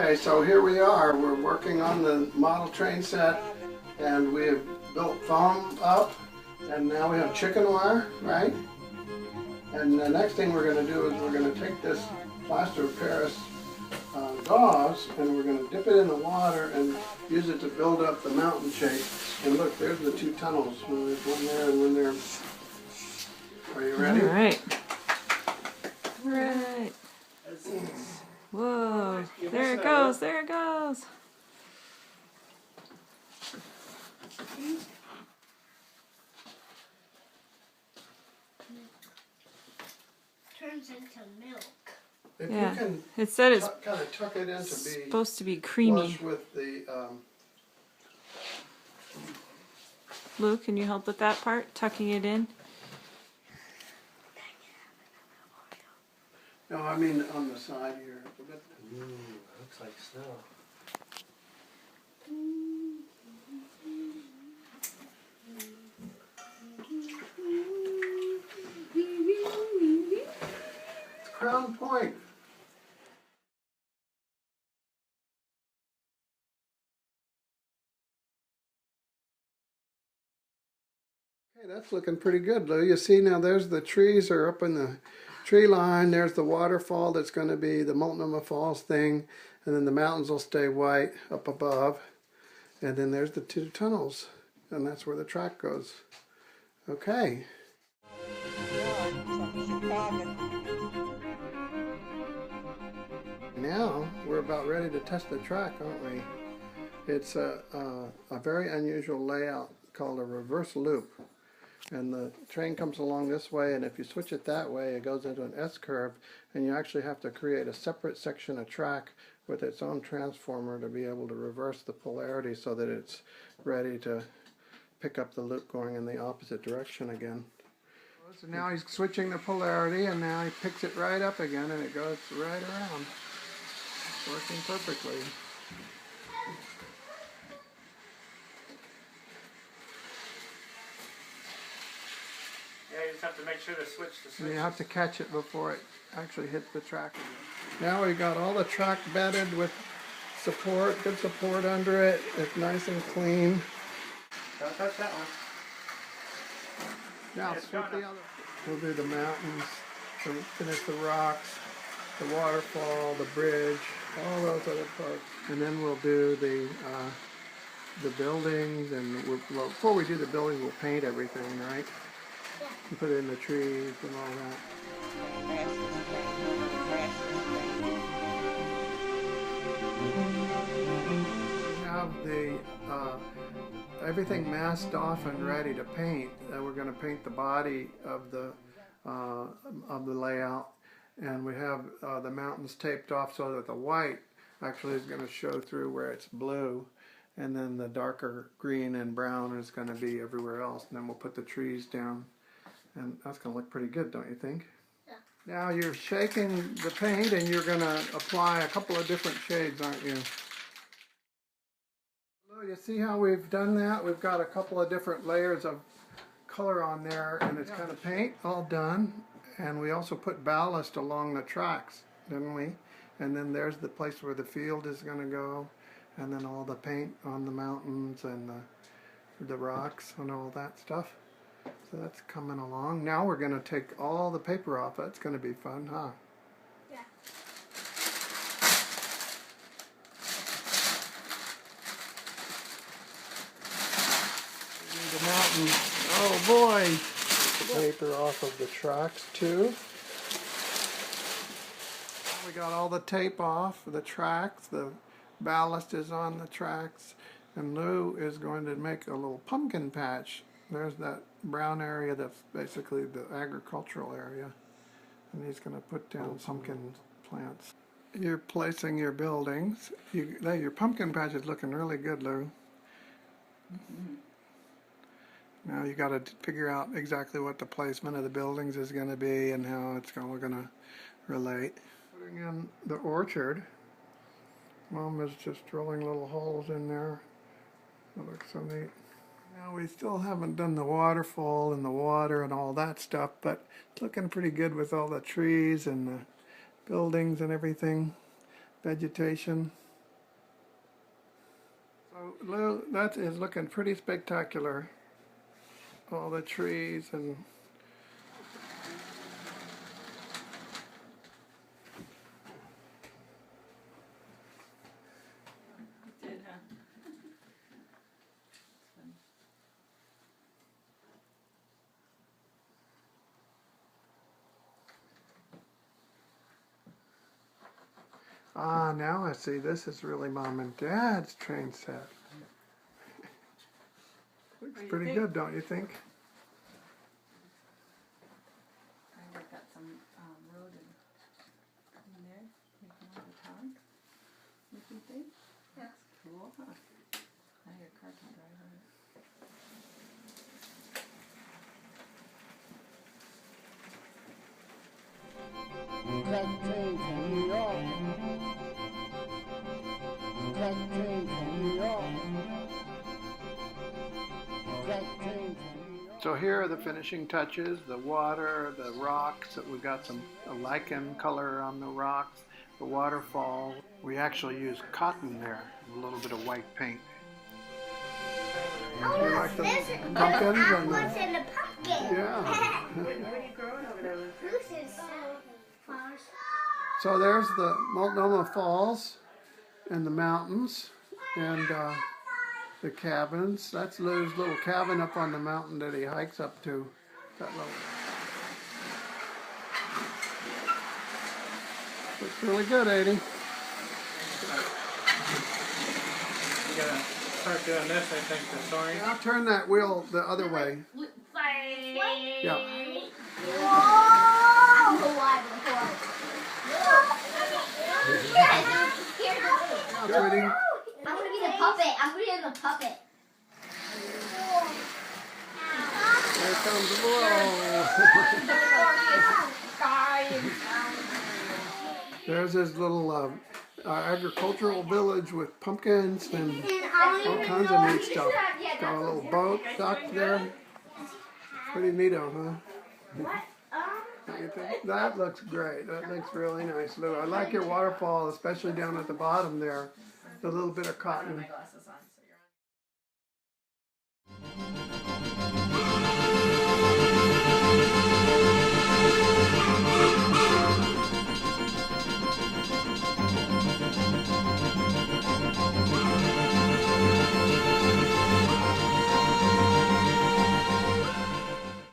Okay, so here we are. We're working on the model train set, and we have built foam up, and now we have chicken wire, right? And the next thing we're going to do is we're going to take this plaster of Paris gauze, and we're going to dip it in the water and use it to build up the mountain shape. And look, there's the two tunnels. There's one there and one there. Are you ready? All right. Right. Whoa. There it goes. There it goes. Turns into milk. If Yeah. you can It said it's kind of tuck it in to be supposed to be creamy. flush with the Lou, can you help with that part? Tucking it in? no, I mean on the side here. Ooh, looks like snow. It's Crown Point. Okay, that's looking pretty good, Lou. You see now there's the trees are up in the tree line. There's the waterfall that's going to be the Multnomah Falls thing. And then the mountains will stay white up above. And then there's the two tunnels. And that's where the track goes. Okay. Now we're about ready to test the track, aren't we? It's a very unusual layout called a reverse loop. And the train comes along this way, and if you switch it that way, it goes into an S-curve, and you actually have to create a separate section of track with its own transformer to be able to reverse the polarity so that it's ready to pick up the loop going in the opposite direction again. So now he's switching the polarity, and now he picks it right up again, and it goes right around. It's working perfectly. Yeah, you just have to make sure to switch the switches. You have to catch it before it actually hits the track again. Now we got all the track bedded with support, good support under it. It's nice and clean. Don't touch that one. Now It's flip gone the other. We'll do the mountains, finish the rocks, the waterfall, the bridge, all those other parts, and then we'll do the buildings. And well, before we do the buildings, we'll paint everything, right? Yeah. And put in the trees and all that. We have the everything masked off and ready to paint. We're going to paint the body of the layout, and we have the mountains taped off so that the white actually is going to show through where it's blue, and then the darker green and brown is going to be everywhere else. And then we'll put the trees down, and that's going to look pretty good, don't you think? Yeah. Now you're shaking the paint, and you're going to apply a couple of different shades, aren't you? You see how we've done that? We've got a couple of different layers of color on there, and it's kind of paint all done. And we also put ballast along the tracks, didn't we? And then there's the place where the field is going to go, and then all the paint on the mountains and the rocks and all that stuff. So that's coming along. Now we're going to take all the paper off. That's going to be fun, huh? Yeah. The mountain. Oh boy! The paper off of the tracks too. We got all the tape off of the tracks. The ballast is on the tracks, and Lou is going to make a little pumpkin patch. There's that brown area that's basically the agricultural area, and he's going to put down pumpkin plants. You're placing your buildings. Your pumpkin patch is looking really good, Lou. Now you got to figure out exactly what the placement of the buildings is going to be and how it's going to relate. Putting in the orchard. Mom is just drilling little holes in there. That looks so neat. Now we still haven't done the waterfall and the water and all that stuff, but it's looking pretty good with all the trees and the buildings and everything, vegetation. Lou, that is looking pretty spectacular. All the trees and Did, huh? ah, now I see. This is really Mom and Dad's train set. Looks What do you pretty think? good, don't you think? I've got some road in there. Making all the talk. Looking thing. That's cool, huh? Now your car can drive on it. That train from New York. That train from New York. That train from New York. So here are the finishing touches, the water, the rocks. We've got some lichen color on the rocks, the waterfall. We actually used cotton there, a little bit of white paint. Oh, You look, like the there's pumpkins and apples the- and the pumpkin. Yeah. What are you growing over there, Luke? Lucy's flowers. So there's the Multnomah Falls and the mountains and the cabins. That's Lou's little cabin up on the mountain that he hikes up to. That little. Looks really good, Adie. You gotta start doing this, I think, the soaring. Now turn that wheel the other way. Yeah. Now, sweetie. I'm gonna be the puppet. I'm gonna be the puppet. There comes the blow. There's his little agricultural village with pumpkins and all kinds of neat stuff. Got a little boat docked there. Pretty neato, huh? Don't you think? That looks great. That looks really nice, Lou. I like your waterfall, especially down at the bottom there. The little bit of cotton.